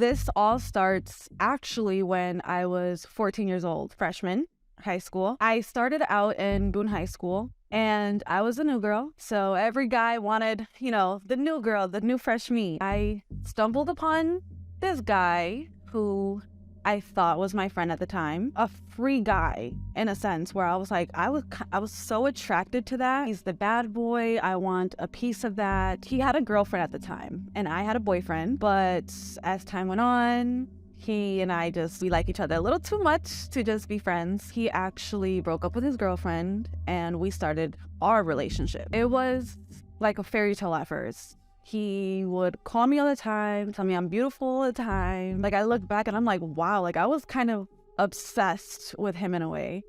This all starts actually when I was 14 years old, freshman, high school. I started out in Boone High School and I was a new girl. So every guy wanted, the new girl, the new fresh me. I stumbled upon this guy who I thought was my friend at the time, a free guy in a sense, where I was like, I was so attracted to that. He's the bad boy. I want a piece of that. He had a girlfriend at the time and I had a boyfriend, but as time went on, he and I we like each other a little too much to just be friends. He actually broke up with his girlfriend and we started our relationship. It was like a fairy tale at first. He would call me all the time, tell me I'm beautiful all the time. Like, I look back and I'm like, wow, like I was kind of obsessed with him in a way.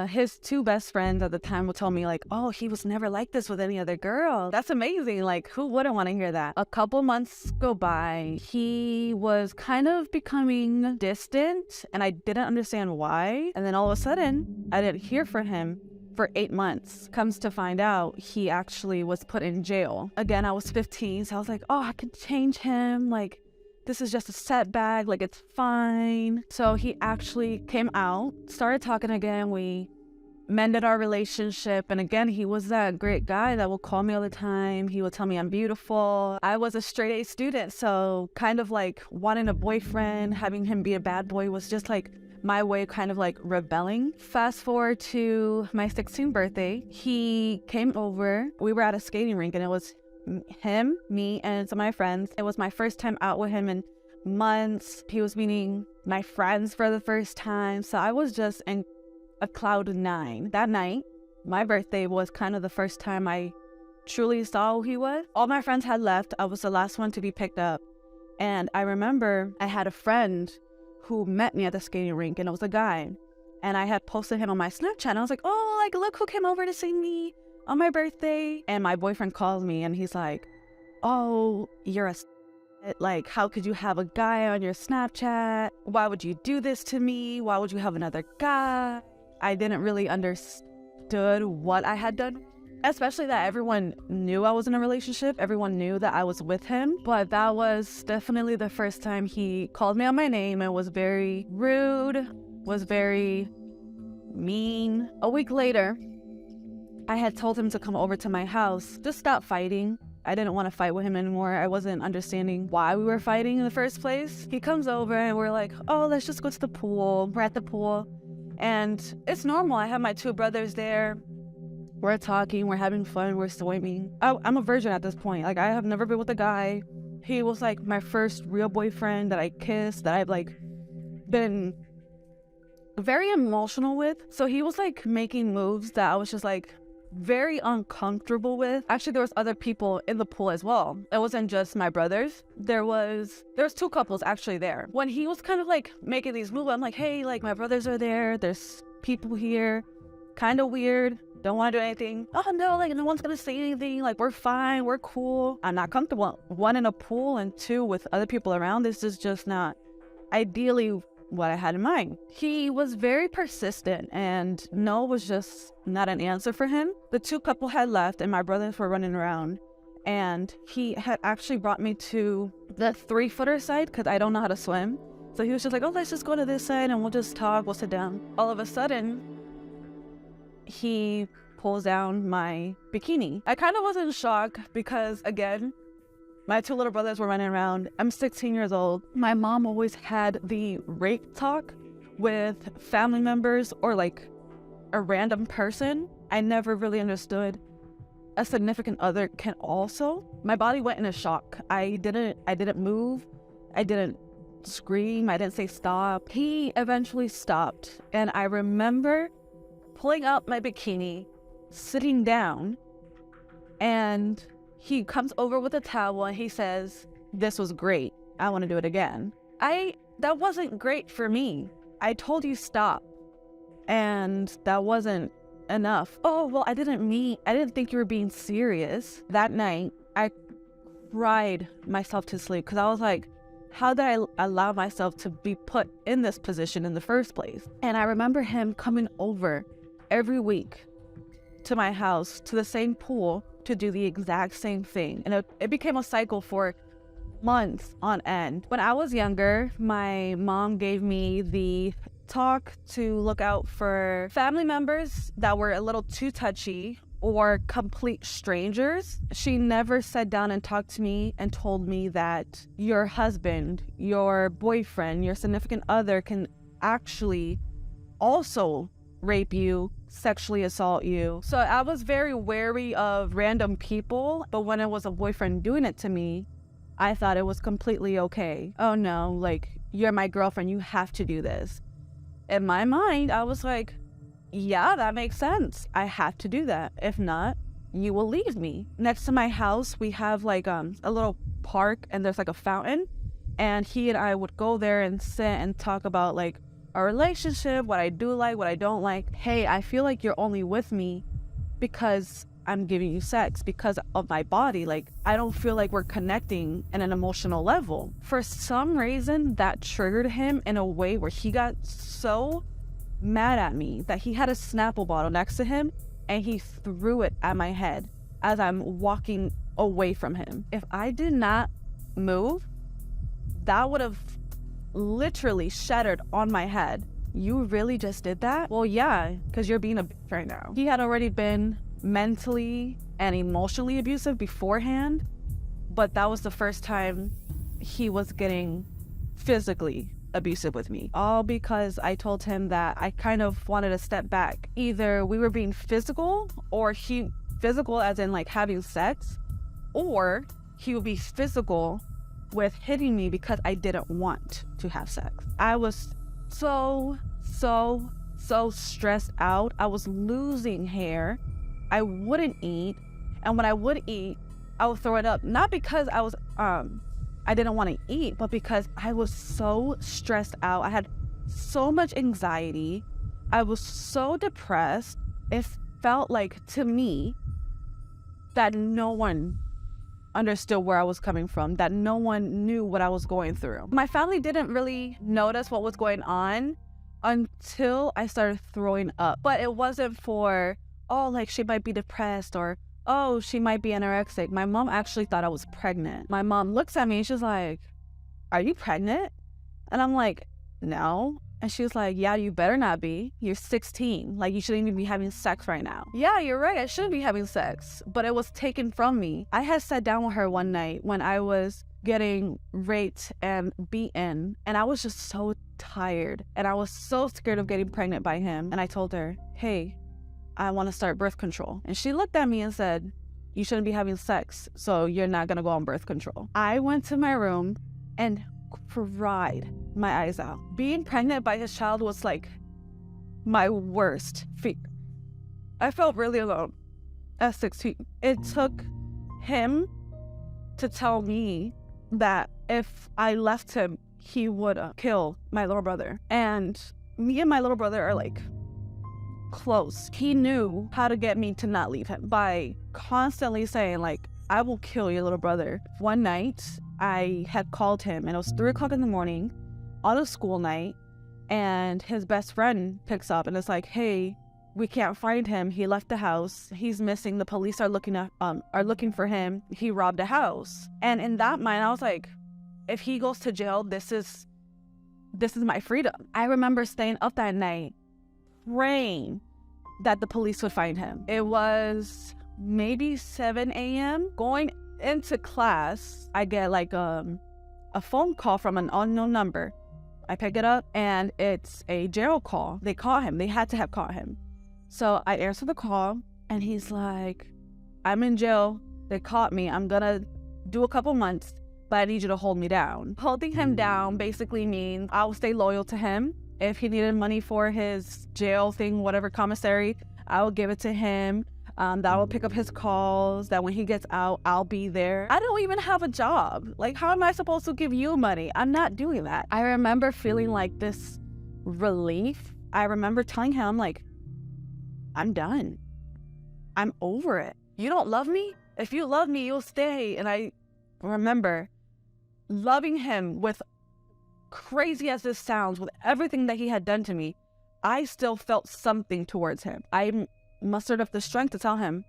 His two best friends at the time would tell me like, oh, he was never like this with any other girl. That's amazing. Like, who wouldn't want to hear that? A couple months go by. He was kind of becoming distant and I didn't understand why. And then all of a sudden, I didn't hear from him for 8 months. Comes to find out, he actually was put in jail. Again, I was 15, so I was like, oh, I could change him. Like, this is just a setback. Like, it's fine. So he actually came out, started talking again. We mended our relationship. And again, he was that great guy that would call me all the time. He would tell me I'm beautiful. I was a straight A student, so kind of like wanting a boyfriend, having him be a bad boy was just like my way of kind of like rebelling. Fast forward to my 16th birthday, he came over. We were at a skating rink and it was him, me, and some of my friends. It was my first time out with him in months. He was meeting my friends for the first time. So I was just in a cloud 9. That night, my birthday, was kind of the first time I truly saw who he was. All my friends had left. I was the last one to be picked up. And I remember I had a friend who met me at the skating rink, and it was a guy. And I had posted him on my Snapchat, and I was like, oh, like, look who came over to see me on my birthday. And my boyfriend calls me, and he's like, oh, you're like, how could you have a guy on your Snapchat? Why would you do this to me? Why would you have another guy? I didn't really understood what I had done. Especially that everyone knew I was in a relationship. Everyone knew that I was with him. But that was definitely the first time he called me on my name and was very rude, was very mean. A week later, I had told him to come over to my house to stop fighting. I didn't want to fight with him anymore. I wasn't understanding why we were fighting in the first place. He comes over and we're like, oh, let's just go to the pool. We're at the pool. And it's normal. I have my two brothers there. We're talking, we're having fun, we're swimming. I'm a virgin at this point. Like, I have never been with a guy. He was like my first real boyfriend that I kissed, that I've like been very emotional with. So he was like making moves that I was just like very uncomfortable with. Actually, there was other people in the pool as well. It wasn't just my brothers. There was two couples actually there. When he was kind of like making these moves, I'm like, hey, like, my brothers are there. There's people here. Kind of weird. Don't want to do anything. Oh no, like, no one's gonna say anything. Like, we're fine, we're cool. I'm not comfortable. One, in a pool, and two, with other people around. This is just not ideally what I had in mind. He was very persistent, and no was just not an answer for him. The two couple had left and my brothers were running around, and he had actually brought me to the 3-footer side because I don't know how to swim. So he was just like, oh, let's just go to this side and we'll just talk, we'll sit down. All of a sudden, he pulls down my bikini. I kind of was in shock because, again, my two little brothers were running around. I'm 16 years old. My mom always had the rape talk with family members or like a random person. I never really understood a significant other can also. My body went in a shock. I didn't move. I didn't scream. I didn't say stop. He eventually stopped. And I remember pulling out my bikini, sitting down, and he comes over with a towel and he says, this was great. I want to do it again. That wasn't great for me. I told you stop. And that wasn't enough. Oh, well, I didn't think you were being serious. That night, I cried myself to sleep because I was like, how did I allow myself to be put in this position in the first place? And I remember him coming over every week to my house, to the same pool, to do the exact same thing. And it became a cycle for months on end. When I was younger, my mom gave me the talk to look out for family members that were a little too touchy or complete strangers. She never sat down and talked to me and told me that your husband, your boyfriend, your significant other can actually also rape you, sexually assault you. So I was very wary of random people, but when it was a boyfriend doing it to me, I thought it was completely okay. Oh no, like, you're my girlfriend, you have to do this. In my mind, I was like, yeah, that makes sense. I have to do that. If not, you will leave me. Next to my house, we have like a little park, and there's like a fountain, and he and I would go there and sit and talk about like our relationship, what I do like, what I don't like. Hey, I feel like you're only with me because I'm giving you sex, because of my body. Like, I don't feel like we're connecting in an emotional level. For some reason, that triggered him in a way where he got so mad at me that he had a Snapple bottle next to him and he threw it at my head as I'm walking away from him. If I did not move, that would have literally shattered on my head. You really just did that? Well, yeah, because you're being a bitch right now. He had already been mentally and emotionally abusive beforehand, but that was the first time he was getting physically abusive with me, all because I told him that I kind of wanted to step back. Either we were being physical, or he physical as in like having sex, or he would be physical with hitting me because I didn't want to have sex. I was so stressed out. I was losing hair. I wouldn't eat, and when I would eat, I would throw it up, not because I didn't want to eat, but because I was so stressed out. I had so much anxiety. I was so depressed. It felt like, to me, that no one understood where I was coming from, that no one knew what I was going through. My family didn't really notice what was going on until I started throwing up. But it wasn't for, oh, like she might be depressed, or oh, she might be anorexic. My mom actually thought I was pregnant. My mom looks at me and she's like, are you pregnant? And I'm like, no. And she was like, yeah, you better not be. You're 16. Like, you shouldn't even be having sex right now. Yeah, you're right. I shouldn't be having sex. But it was taken from me. I had sat down with her one night when I was getting raped and beaten, and I was just so tired. And I was so scared of getting pregnant by him. And I told her, hey, I want to start birth control. And she looked at me and said, you shouldn't be having sex, so you're not going to go on birth control. I went to my room and cried my eyes out. Being pregnant by his child was like my worst fear. I felt really alone at 16. It took him to tell me that if I left him, he would kill my little brother. And me and my little brother are like close. He knew how to get me to not leave him by constantly saying, like, I will kill your little brother. One night, I had called him, and it was 3 o'clock in the morning on a school night, and his best friend picks up and it's like, hey, we can't find him. He left the house. He's missing. The police are looking for him. He robbed a house. And in that mind, I was like, if he goes to jail, this is my freedom. I remember staying up that night praying that the police would find him. It was maybe 7 a.m. Going into class, I get like a phone call from an unknown number. I pick it up and it's a jail call. They caught him. They had to have caught him. So I answer the call and he's like, I'm in jail. They caught me. I'm gonna do a couple months, but I need you to hold me down. Holding him down basically means I'll stay loyal to him. If he needed money for his jail thing, whatever commissary, I will give it to him. That I will pick up his calls, that when he gets out, I'll be there. I don't even have a job. Like, how am I supposed to give you money? I'm not doing that. I remember feeling like this relief. I remember telling him, like, I'm done. I'm over it. You don't love me? If you love me, you'll stay. And I remember loving him, with crazy as this sounds, with everything that he had done to me, I still felt something towards him. I mustered up the strength to tell him,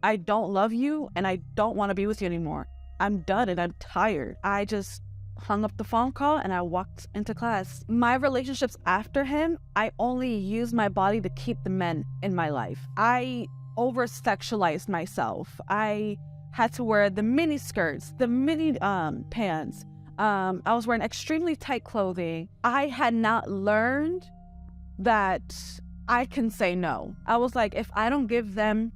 I don't love you and I don't want to be with you anymore. I'm done and I'm tired. I just hung up the phone call and I walked into class. My relationships after him, I only used my body to keep the men in my life. I over-sexualized myself. I had to wear the mini skirts, the mini pants. I was wearing extremely tight clothing. I had not learned that I can say no. I was like, if I don't give them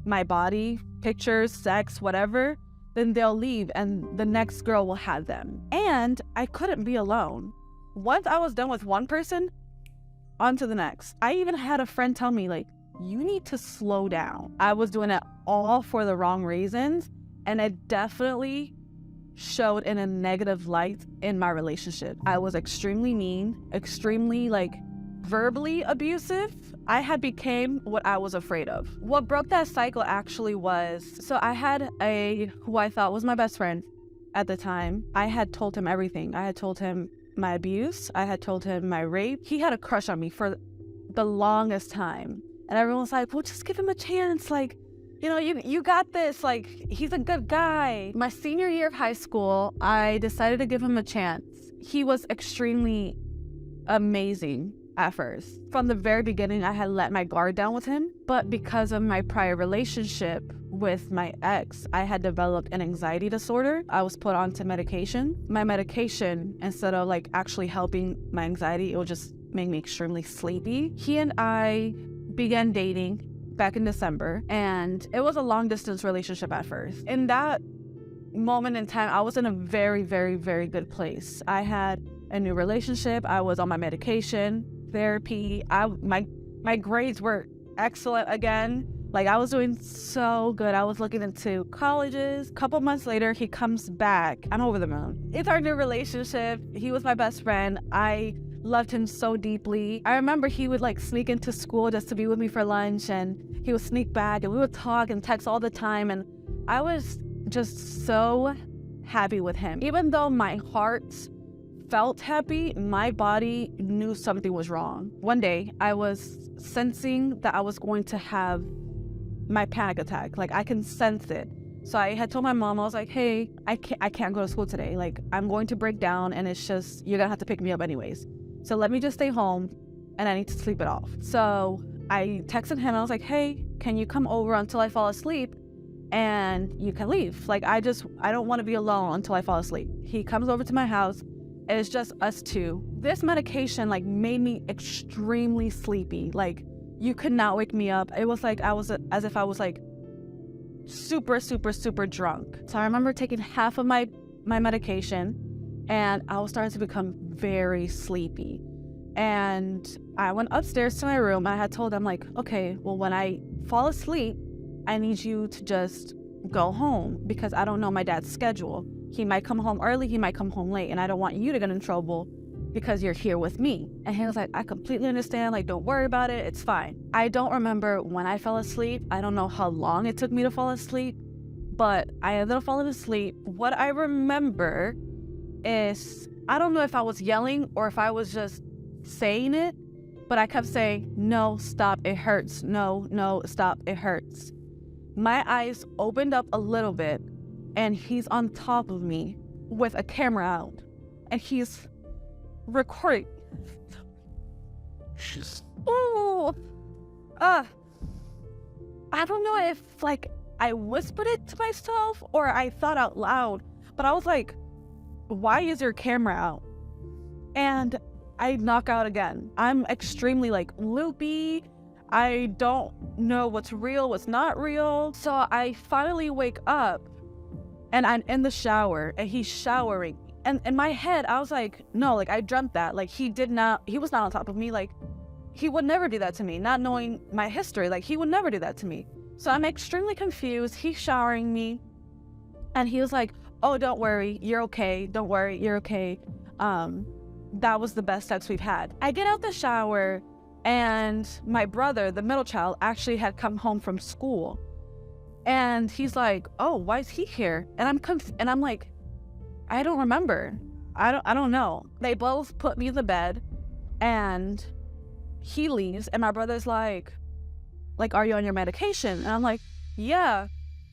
my body, pictures, sex, whatever, then they'll leave and the next girl will have them. And I couldn't be alone. Once I was done with one person, on to the next. I even had a friend tell me, like, you need to slow down. I was doing it all for the wrong reasons, and it definitely showed in a negative light in my relationship. I was extremely mean, extremely verbally abusive. I had became what I was afraid of. What broke that cycle actually was, so I had who I thought was my best friend at the time. I had told him everything. I had told him my abuse. I had told him my rape. He had a crush on me for the longest time. And everyone was like, well, just give him a chance. You got this. He's a good guy. My senior year of high school, I decided to give him a chance. He was extremely amazing at first. From the very beginning, I had let my guard down with him, but because of my prior relationship with my ex, I had developed an anxiety disorder. I was put onto medication. My medication, instead of actually helping my anxiety, it would just make me extremely sleepy. He and I began dating back in December, and it was a long distance relationship at first. In that moment in time, I was in a very, very, very good place. I had a new relationship. I was on my medication, therapy. My grades were excellent again. I was doing so good. I was looking into colleges. A couple months later, he comes back. I'm over the moon. It's our new relationship. He was my best friend. I loved him so deeply. I remember he would sneak into school just to be with me for lunch, and he would sneak back and we would talk and text all the time. And I was just so happy with him. Even though my heart felt happy, my body knew something was wrong. One day, I was sensing that I was going to have my panic attack. I can sense it. So I had told my mom, I was like, hey, I can't go to school today. I'm going to break down, and it's just, you're gonna have to pick me up anyways. So let me just stay home, and I need to sleep it off. So I texted him, and I was like, hey, can you come over until I fall asleep? And you can leave. I don't want to be alone until I fall asleep. He comes over to my house. It's just us two. This medication made me extremely sleepy. You could not wake me up. It was as if I was super, super, super drunk. So I remember taking half of my medication, and I was starting to become very sleepy. And I went upstairs to my room, and I had told him okay, well, when I fall asleep, I need you to just go home because I don't know my dad's schedule. He might come home early, he might come home late, and I don't want you to get in trouble because you're here with me. And he was like, I completely understand, don't worry about it, it's fine. I don't remember when I fell asleep. I don't know how long it took me to fall asleep, but I ended up falling asleep. What I remember is, I don't know if I was yelling or if I was just saying it, but I kept saying, no, stop, it hurts. No, stop, it hurts. My eyes opened up a little bit, and he's on top of me with a camera out, and he's recording. Oh, I don't know if I whispered it to myself or I thought out loud, but I was like, why is your camera out? And I knock out again. I'm extremely loopy. I don't know what's real, what's not real. So I finally wake up, and I'm in the shower, and he's showering. And in my head, I was like, no, I dreamt that. He was not on top of me. He would never do that to me, not knowing my history. He would never do that to me. So I'm extremely confused. He's showering me, and he was like, oh, don't worry, you're okay. Don't worry, you're okay. That was the best sex we've had. I get out the shower, and my brother, the middle child, actually had come home from school. And he's like, oh, why is he here? And I'm like, I don't remember. I don't know. They both put me in the bed, and he leaves, and my brother's like, are you on your medication? And I'm like, yeah.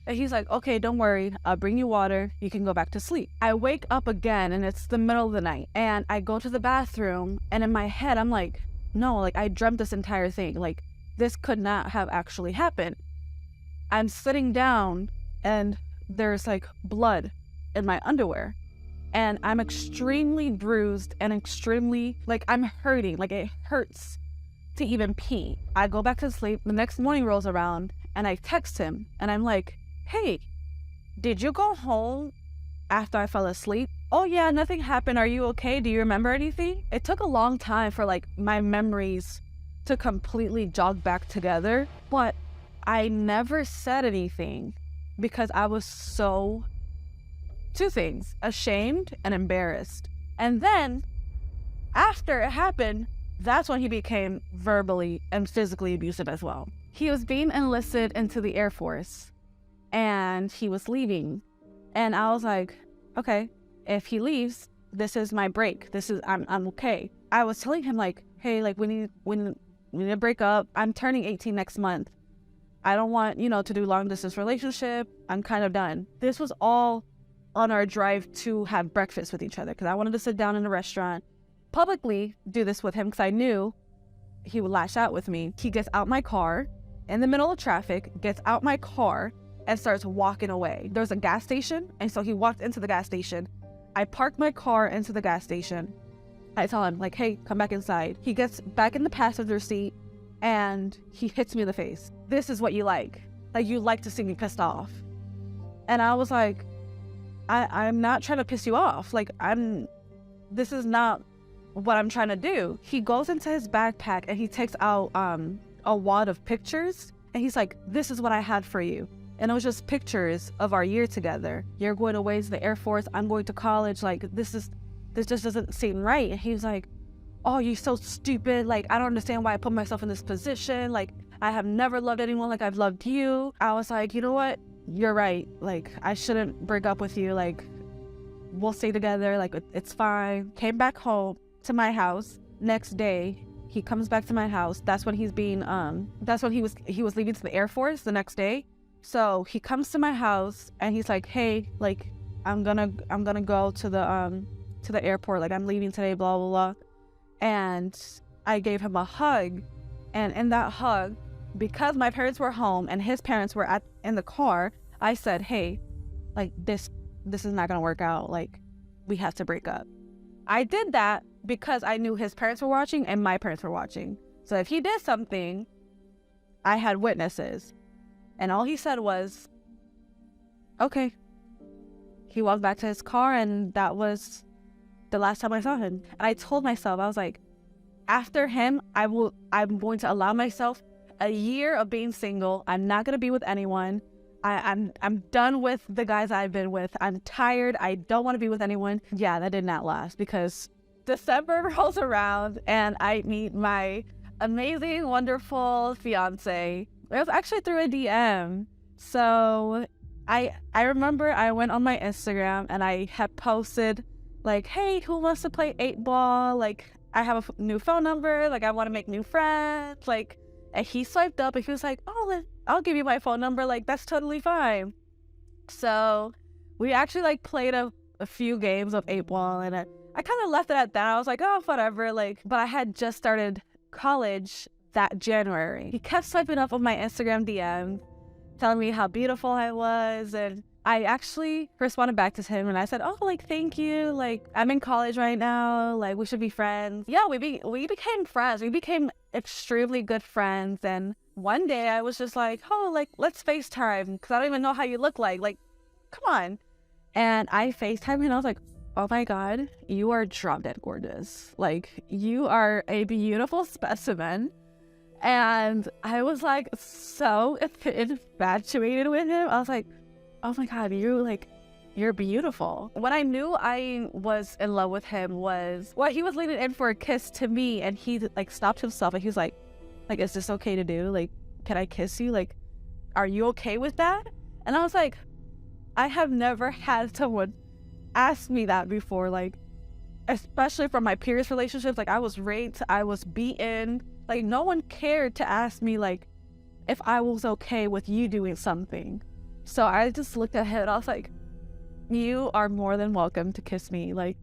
And he's like, okay, don't worry. I'll bring you water. You can go back to sleep. I wake up again and it's the middle of the night. And I go to the bathroom and in my head, I'm like, no, like I dreamt this entire thing. Like this could not have actually happened. I'm sitting down and there's like blood in my underwear. And I'm extremely bruised and extremely, like I'm hurting. Like it hurts to even pee. I go back to sleep. The next morning rolls around and I text him and I'm like, hey, did you go home after I fell asleep? Oh yeah, nothing happened. Are you okay? Do you remember anything? It took a long time for like my memories to completely jog back together, but I never said anything because I was so, two things, ashamed and embarrassed. And then after it happened, that's when he became verbally and physically abusive as well. He was being enlisted into the Air Force and he was leaving. And I was like, okay, if he leaves, this is my break. I'm okay. I was telling him like, hey, like we need to break up. I'm turning 18 next month. I don't want, to do long distance relationship. I'm kind of done. This was all on our drive to have breakfast with each other because I wanted to sit down in a restaurant, publicly do this with him because I knew he would lash out with me. He gets out my car in the middle of traffic, gets out my car and starts walking away. There's a gas station, and so he walked into the gas station. I parked my car into the gas station. I tell him, like, hey, come back inside. He gets back in the passenger seat, and he hits me in the face. This is what you like. Like, you like to see me pissed off. And I was like, I'm not trying to piss you off. Like, this is not what I'm trying to do. He goes into his backpack, and he takes out a wad of pictures, and he's like, this is what I had for you. And it was just pictures of our year together. You're going away to the Air Force. I'm going to college. Like, this just doesn't seem right. And he was like, oh, you're so stupid. Like, I don't understand why I put myself in this position. Like, I have never loved anyone like I've loved you. I was like, you know what? You're right. Like, I shouldn't break up with you. Like, we'll stay together. Like, it's fine. Came back home to my house. Next day, he comes back to my house. That's when he was leaving to the Air Force the next day. So he comes to my house and he's like, hey, like, I'm gonna go to the airport. Like, I'm leaving today, blah, blah, blah. And I gave him a hug. And in that hug, because my parents were home and his parents were in the car, I said, hey, like, this is not gonna work out. Like, we have to break up. I did that because I knew his parents were watching and my parents were watching. So if he did something, I had witnesses. And all he said was, okay. He walked back to his car and that was the last time I saw him. And I told myself, I was like, after him, I'm going to allow myself a year of being single. I'm not going to be with anyone. I'm done with the guys I've been with. I'm tired. I don't want to be with anyone. Yeah, that did not last because December rolls around and I meet my amazing, wonderful fiance. It was actually through a DM. So I remember I went on my Instagram and I had posted like, hey, who wants to play 8-ball? Like, I have a new phone number. Like, I want to make new friends. Like, and he swiped up and he was like, oh, I'll give you my phone number. Like, that's totally fine. So we actually like played a few games of 8-ball and I kind of left it at that. I was like, oh, whatever. Like, but I had just started college that January. He kept swiping up on my Instagram DM, telling me how beautiful I was. And I actually responded back to him and I said, oh, like, thank you. Like, I'm in college right now. Like, we should be friends. Yeah, we became friends. We became extremely good friends. And one day I was just like, oh, like, let's FaceTime because I don't even know how you look like. Like, come on. And I FaceTimed him and I was like, oh my God, you are drop dead gorgeous. Like, you are a beautiful specimen. And I was like so infatuated with him. I was like, oh my God, you're beautiful. When I knew I was in love with him was, well, he was leaning in for a kiss to me and he like stopped himself and he was like, is this okay to do? Like, can I kiss you? Like, are you okay with that? And I was like, I have never had someone ask me that before. Like, especially from my previous relationships, like I was raped, I was beaten. Like, no one cared to ask me, like, if I was okay with you doing something. So I just looked at him and I was like, you are more than welcome to kiss me. Like,